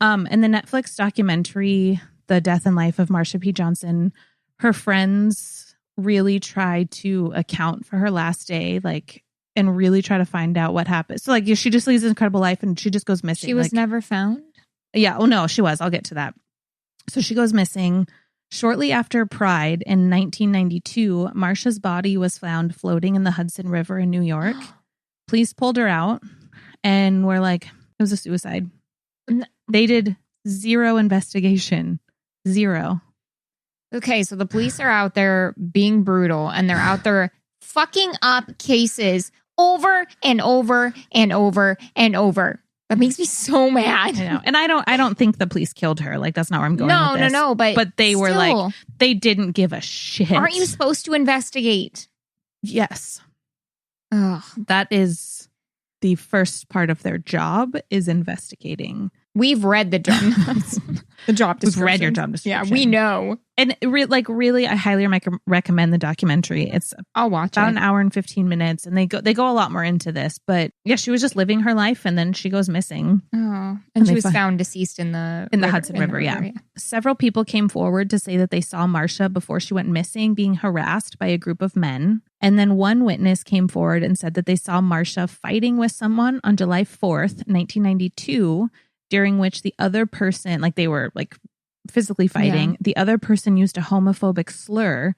In the Netflix documentary, The Death and Life of Marsha P Johnson, her friends really try to account for her last day, like, and really try to find out what happened. So, like, she just leads an incredible life and she just goes missing. She was never found? Yeah. Oh, no, she was. I'll get to that. So she goes missing. Shortly after Pride in 1992, Marsha's body was found floating in the Hudson River in New York. Police pulled her out and were like, it was a suicide. They did zero investigation. Zero. Okay, so the police are out there being brutal and they're out there fucking up cases over and over and over and over. That makes me so mad. I know. And I don't think the police killed her. Like, that's not where I'm going with this. No. But they were like, they didn't give a shit. Aren't you supposed to investigate? Yes. Ugh. That is the first part of their job, is investigating. We've read the job description. We've read your job description. Yeah, we know. And really, I highly recommend the documentary. It's I'll watch about it. an hour and 15 minutes, and they go a lot more into this. But yeah, she was just living her life, and then she goes missing. Oh, and she was found deceased in the Hudson River. Yeah. Several people came forward to say that they saw Marsha before she went missing, being harassed by a group of men. And then one witness came forward and said that they saw Marsha fighting with someone on July 4th, 1992. During which the other person, like, they were like physically fighting. Yeah. The other person used a homophobic slur.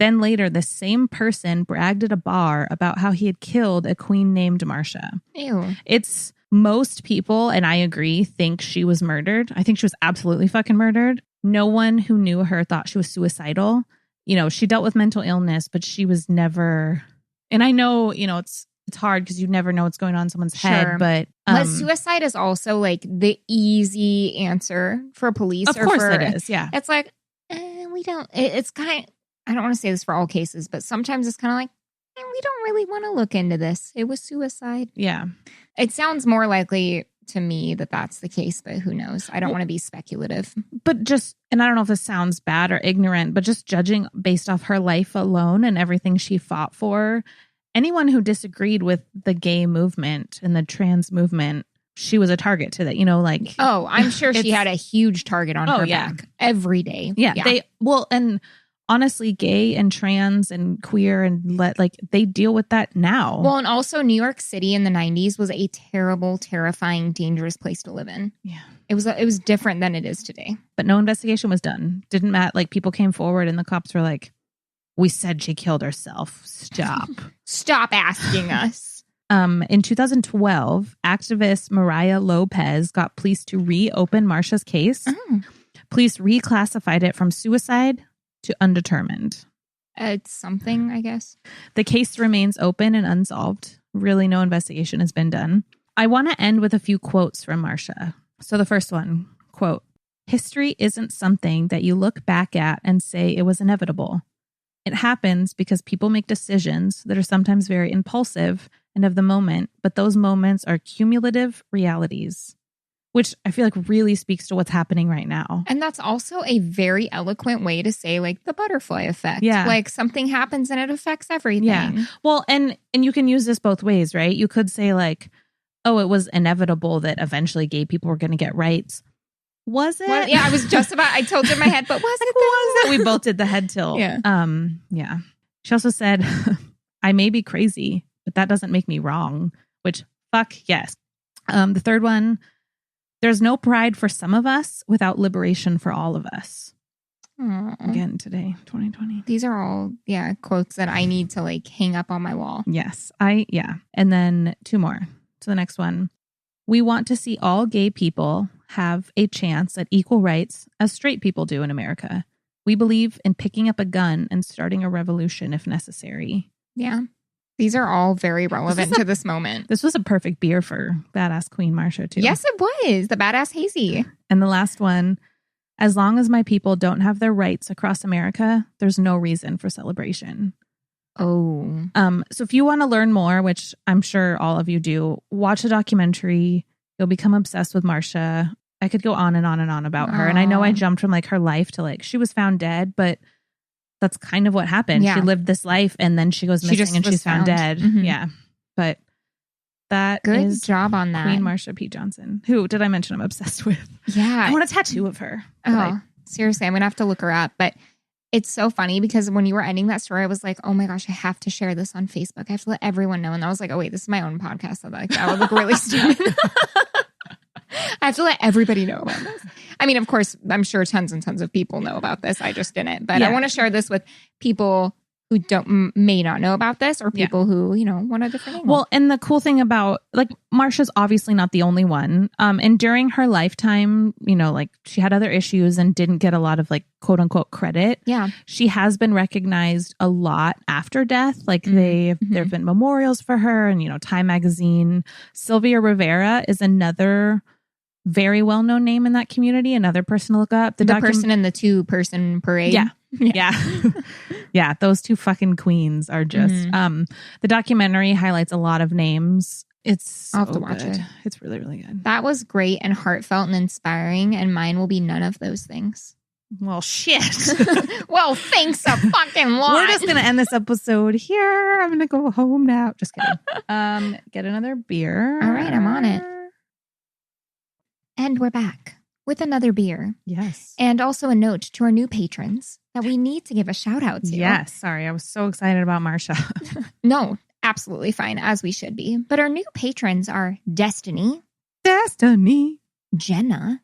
Then later, the same person bragged at a bar about how he had killed a queen named Marsha. Ew. It's most people, and I agree, think she was murdered. I think she was absolutely fucking murdered. No one who knew her thought she was suicidal. You know, she dealt with mental illness, but she was never. And I know, you know, it's hard because you never know what's going on in someone's head, but suicide is also like the easy answer for police. Of course it is. Yeah. It's like, we don't, it's kind of, I don't want to say this for all cases, but sometimes it's kind of like, we don't really want to look into this. It was suicide. Yeah. It sounds more likely to me that that's the case, but who knows? I don't want to be speculative. But just, and I don't know if this sounds bad or ignorant, but just judging based off her life alone and everything she fought for, anyone who disagreed with the gay movement and the trans movement, she was a target to that, you know, like. Oh, I'm sure she had a huge target on her back every day. Yeah. And honestly, gay and trans and queer and they deal with that now. Well, and also New York City in the 90s was a terrible, terrifying, dangerous place to live in. Yeah. It was different than it is today. But no investigation was done. Didn't matter. Like, people came forward and the cops were like, we said she killed herself. Stop. Stop asking us. In 2012, activist Mariah Lopez got police to reopen Marsha's case. Oh. Police reclassified it from suicide to undetermined. It's something, I guess. The case remains open and unsolved. Really, no investigation has been done. I want to end with a few quotes from Marsha. So the first one, quote, "History isn't something that you look back at and say it was inevitable. It happens because people make decisions that are sometimes very impulsive and of the moment, but those moments are cumulative realities," which I feel like really speaks to what's happening right now. And that's also a very eloquent way to say, like, the butterfly effect. Yeah. Like, something happens and it affects everything. Yeah. Well, and you can use this both ways, right? You could say, like, oh, it was inevitable that eventually gay people were going to get rights. Was it? Well, yeah, I was just about, I told you in my head, but was it? Was it? We both did the head tilt. Yeah. Yeah. She also said, I may be crazy, but that doesn't make me wrong, which, fuck yes. The third one, there's no pride for some of us without liberation for all of us. Aww. Again, today, 2020. These are all, quotes that I need to, like, hang up on my wall. Yes. And then two more. So the next one, we want to see all gay people have a chance at equal rights as straight people do in America. We believe in picking up a gun and starting a revolution if necessary. Yeah. These are all very relevant to this moment. This was a perfect beer for Badass Queen Marsha, too. Yes, it was. The Badass Hazy. And the last one, as long as my people don't have their rights across America, there's no reason for celebration. Oh. So if you want to learn more, which I'm sure all of you do, watch the documentary. You'll become obsessed with Marsha. I could go on and on and on about her. And I know I jumped from like her life to like she was found dead, but that's kind of what happened. Yeah. She lived this life and then she goes missing and she's found dead. Mm-hmm. Yeah. But That Good is job on that. Queen Marsha P Johnson. Who did I mention I'm obsessed with? Yeah. I want a tattoo of her. Oh, seriously. I'm going to have to look her up. But it's so funny because when you were ending that story, I was like, oh my gosh, I have to share this on Facebook. I have to let everyone know. And I was like, oh wait, this is my own podcast. So like, that would look really stupid. I have to let everybody know about this. I mean, of course, I'm sure tons and tons of people know about this. I just didn't. But I want to share this with people who may not know about this, or people who, want a different angle. Well, and the cool thing about, like, Marsha's obviously not the only one. And during her lifetime, like, she had other issues and didn't get a lot of, like, quote unquote credit. Yeah. She has been recognized a lot after death. Like, there have been memorials for her and, Time Magazine. Sylvia Rivera is another very well-known name in that community. Another person to look up. The person in the 2-person parade. Yeah. Those two fucking queens are just, the documentary highlights a lot of names. I'll have to watch it. It's really, really good. That was great and heartfelt and inspiring. And mine will be none of those things. Well, shit. Well, thanks a fucking lot. We're just going to end this episode here. I'm going to go home now. Just kidding. Get another beer. All right. I'm on it. And we're back with another beer. Yes. And also a note to our new patrons that we need to give a shout out to. Yes. Sorry. I was so excited about Marsha. No, absolutely fine, as we should be. But our new patrons are Destiny, Jenna,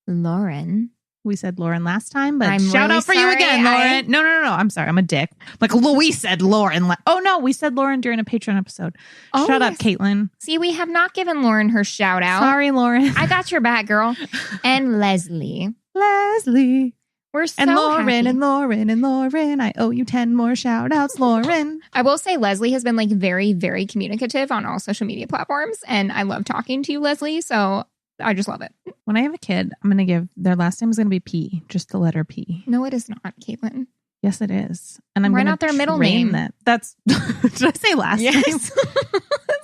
Lauren. We said Lauren last time, but I'm shout really out for you again, Lauren. No. I'm sorry. I'm a dick. Like, we said Lauren. Oh, no. We said Lauren during a Patreon episode. Shut up, Caitlin. See, we have not given Lauren her shout out. Sorry, Lauren. I got your back, girl. And Leslie. We're so and Lauren happy. and Lauren and Lauren. I owe you 10 more shout outs, Lauren. I will say Leslie has been like very, very communicative on all social media platforms. And I love talking to you, Leslie. So I just love it. When I have a kid, I'm going to give their last name is going to be P, just the letter P. No, it is not, Caitlin. Yes, it is. And I'm Why going to not their middle name? That's did I say last name? Yes. So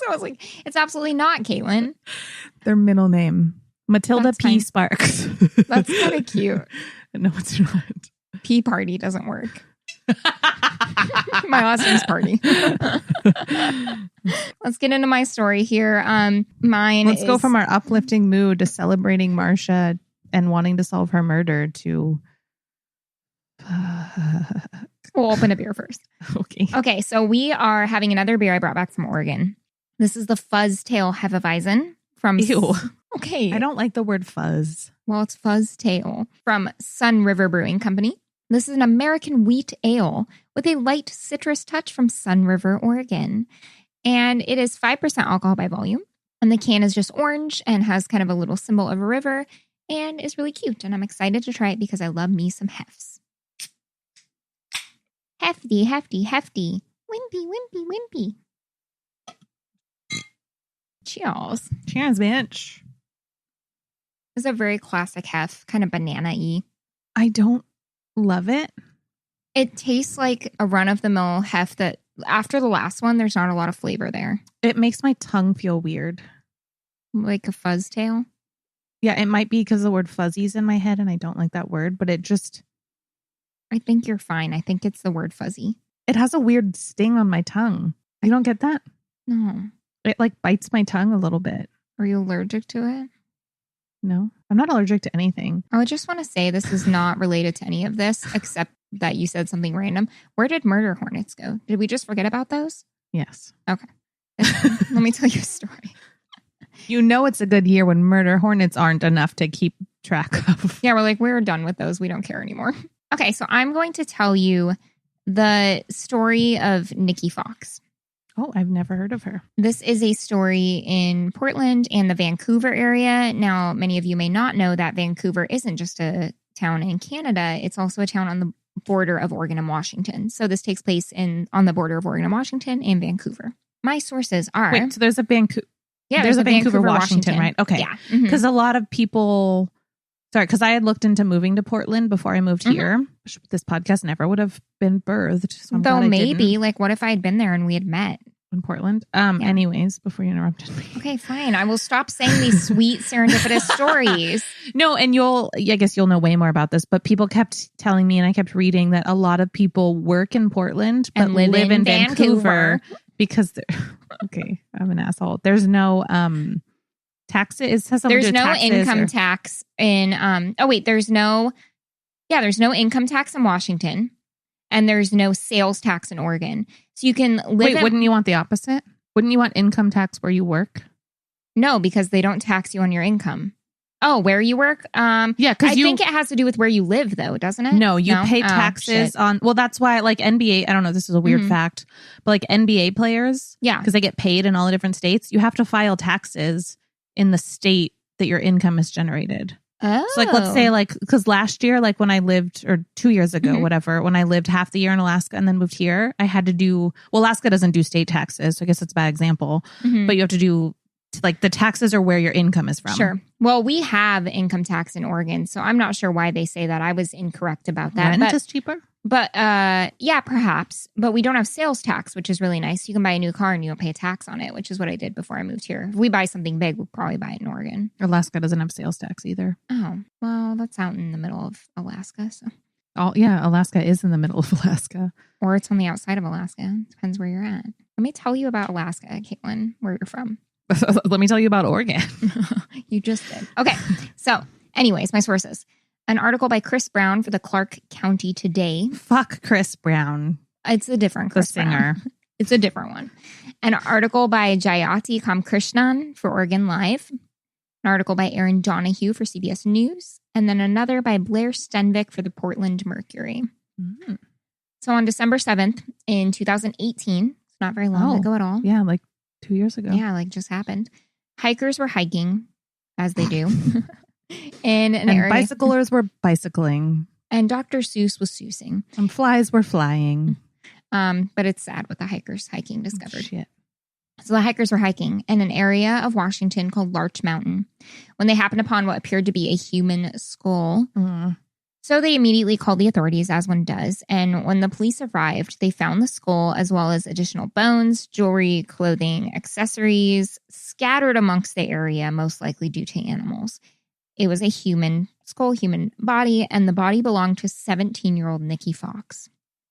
I was like, it's absolutely not, Caitlin. Their middle name. Matilda That's P fine. Sparks. That's kind of cute. No, it's not. P Party doesn't work. My last name's Party. Let's get into my story here. Let's go from our uplifting mood to celebrating Marsha and wanting to solve her murder to we'll open a beer first. Okay, so we are having another beer I brought back from Oregon. This is the Fuzztail Hefeweizen from Ew. Okay. I don't like the word fuzz. Well, it's Fuzztail from Sun River Brewing Company. This is an American wheat ale with a light citrus touch from Sun River, Oregon. And it is 5% alcohol by volume. And the can is just orange and has kind of a little symbol of a river and is really cute. And I'm excited to try it because I love me some hefts. Hefty, hefty, hefty. Wimpy, wimpy, wimpy. Cheers. Cheers, bitch. It's a very classic hef, kind of banana-y. I don't love it. It tastes like a run-of-the-mill hef that after the last one, there's not a lot of flavor there. It makes my tongue feel weird. Like a fuzztail? Yeah, it might be because the word fuzzy's in my head and I don't like that word, but it just... I think you're fine. I think it's the word fuzzy. It has a weird sting on my tongue. You don't get that? No. It like bites my tongue a little bit. Are you allergic to it? No, I'm not allergic to anything. I would just want to say this is not related to any of this, except that you said something random. Where did murder hornets go? Did we just forget about those? Yes. Okay. Let me tell you a story. You know it's a good year when murder hornets aren't enough to keep track of. Yeah, we're done with those. We don't care anymore. Okay, so I'm going to tell you the story of Nikki Fox. Oh, I've never heard of her. This is a story in Portland and the Vancouver area. Now, many of you may not know that Vancouver isn't just a town in Canada. It's also a town on the border of Oregon and Washington. So this takes place on the border of Oregon and Washington and Vancouver. My sources are... Wait, so there's a Vancouver... Yeah, there's a Vancouver, Washington, right? Okay. Yeah. Because a lot of people... Sorry, because I had looked into moving to Portland before I moved here. This podcast never would have been birthed. So though maybe, like, what if I had been there and we had met? In Portland? Anyways, before you interrupted me. Okay, fine. I will stop saying these sweet serendipitous stories. No, and I guess you'll know way more about this, but people kept telling me and I kept reading that a lot of people work in Portland but and live in Vancouver. Because okay, I'm an asshole. There's no tax. It has something There's to do no with taxes income tax in there's no income tax in Washington, and there's no sales tax in Oregon. So you can live. Wait, wouldn't you want the opposite? Wouldn't you want income tax where you work? No, because they don't tax you on your income. Oh, where you work? Yeah, because I think it has to do with where you live, though, doesn't it? No, you pay taxes on. Well, that's why, like NBA. I don't know. This is a weird fact, but like NBA players, because they get paid in all the different states, you have to file taxes in the state that your income is generated. Oh, so like let's say because last year, like when I lived, or 2 years ago, whatever, when I lived half the year in Alaska and then moved here, I had to do. Well, Alaska doesn't do state taxes, so I guess it's a bad example. But you have to do. Like the taxes are where your income is from. Sure. Well, we have income tax in Oregon, so I'm not sure why they say that. I was incorrect about that. Rent is cheaper? But yeah, perhaps. But we don't have sales tax, which is really nice. You can buy a new car and you don't pay a tax on it, which is what I did before I moved here. If we buy something big, we'll probably buy it in Oregon. Alaska doesn't have sales tax either. Oh, well, that's out in the middle of Alaska. So. Oh, yeah, Alaska is in the middle of Alaska. Or it's on the outside of Alaska. Depends where you're at. Let me tell you about Alaska, Caitlin, where you're from. Let me tell you about Oregon. You just did. Okay. So, anyways, my sources. An article by Chris Brown for the Clark County Today. Fuck Chris Brown. It's a different Chris singer. Brown. It's a different one. An article by Jayati Kamkrishnan for Oregon Live. An article by Aaron Donahue for CBS News. And then another by Blair Stenvik for the Portland Mercury. Mm-hmm. So on December 7th in 2018, it's not very long ago at all. Yeah, like 2 years ago. Yeah, like just happened. Hikers were hiking, as they do, in an area. Bicyclers were bicycling. And Dr. Seuss was sousing. And flies were flying. But it's sad what the hikers hiking discovered. Shit. So the hikers were hiking in an area of Washington called Larch Mountain when they happened upon what appeared to be a human skull. So they immediately called the authorities, as one does. And when the police arrived, they found the skull as well as additional bones, jewelry, clothing, accessories scattered amongst the area, most likely due to animals. It was a human skull, human body, and the body belonged to 17-year-old Nikki Fox.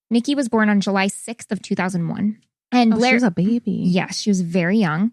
Nikki was born on July 6th of 2001. And Blair, she was a baby. Yes, she was very young.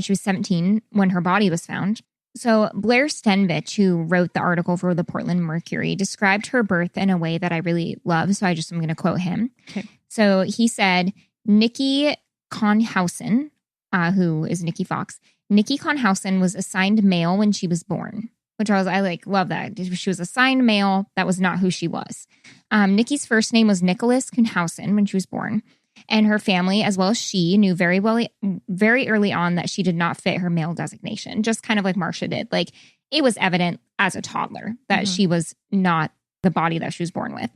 She was 17 when her body was found. So Blair Stenvik, who wrote the article for the Portland Mercury, described her birth in a way that I really love. So I'm going to quote him. Okay. So he said, Nikki Conhausen, who is Nikki Fox, Nikki Conhausen was assigned male when she was born, which I love that. She was assigned male. That was not who she was. Nikki's first name was Nicholas Conhausen when she was born. And her family, as well as she, knew very early on that she did not fit her male designation, just kind of like Marsha did. Like, it was evident as a toddler that she was not the body that she was born with.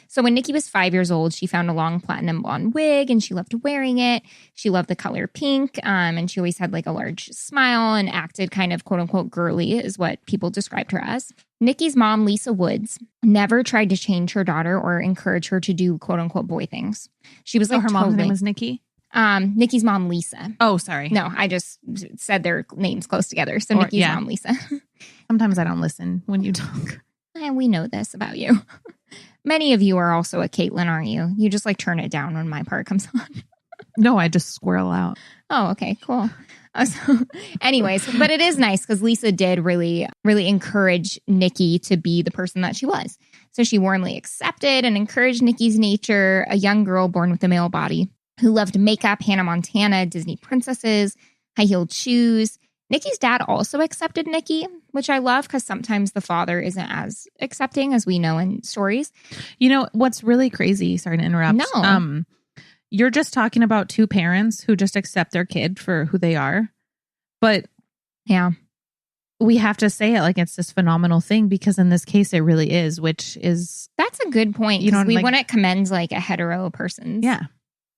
So when Nikki was 5 years old, she found a long platinum blonde wig and she loved wearing it. She loved the color pink, and she always had like a large smile and acted kind of quote unquote girly is what people described her as. Nikki's mom, Lisa Woods, never tried to change her daughter or encourage her to do quote unquote boy things. She was like, her mom's name was Nikki? Nikki's mom, Lisa. Oh, sorry. No, I just said their names close together. So Nikki's mom, Lisa. Sometimes I don't listen when you talk. And we know this about you. Many of you are also a Caitlin, aren't you? You just like turn it down when my part comes on. No, I just squirrel out. Oh, okay, cool. Anyways, but it is nice because Lisa did really, really encourage Nikki to be the person that she was. So she warmly accepted and encouraged Nikki's nature, a young girl born with a male body who loved makeup, Hannah Montana, Disney princesses, high-heeled shoes. Nikki's dad also accepted Nikki, which I love because sometimes the father isn't as accepting as we know in stories. You know, what's really crazy, sorry to interrupt. No. You're just talking about two parents who just accept their kid for who they are. But yeah, we have to say it like it's this phenomenal thing because in this case it really is, which is... That's a good point. You know, we wouldn't commend like a hetero person. Yeah.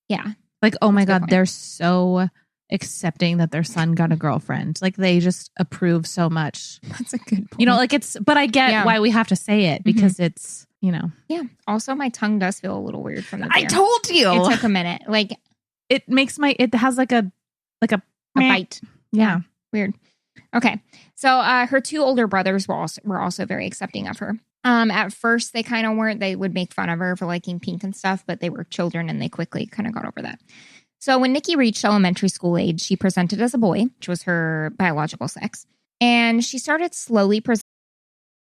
Yeah. Like, oh my God, they're so accepting that their son got a girlfriend. Like they just approve so much. That's a good point. You know, like but I get why we have to say it because it's, you know. Yeah. Also, my tongue does feel a little weird from the beer. I told you. It took a minute. Like it makes it has like a bite. Yeah. Weird. Okay. So her two older brothers were also very accepting of her. At first they kind of weren't. They would make fun of her for liking pink and stuff, but they were children and they quickly kind of got over that. So when Nikki reached elementary school age, she presented as a boy, which was her biological sex. And she started slowly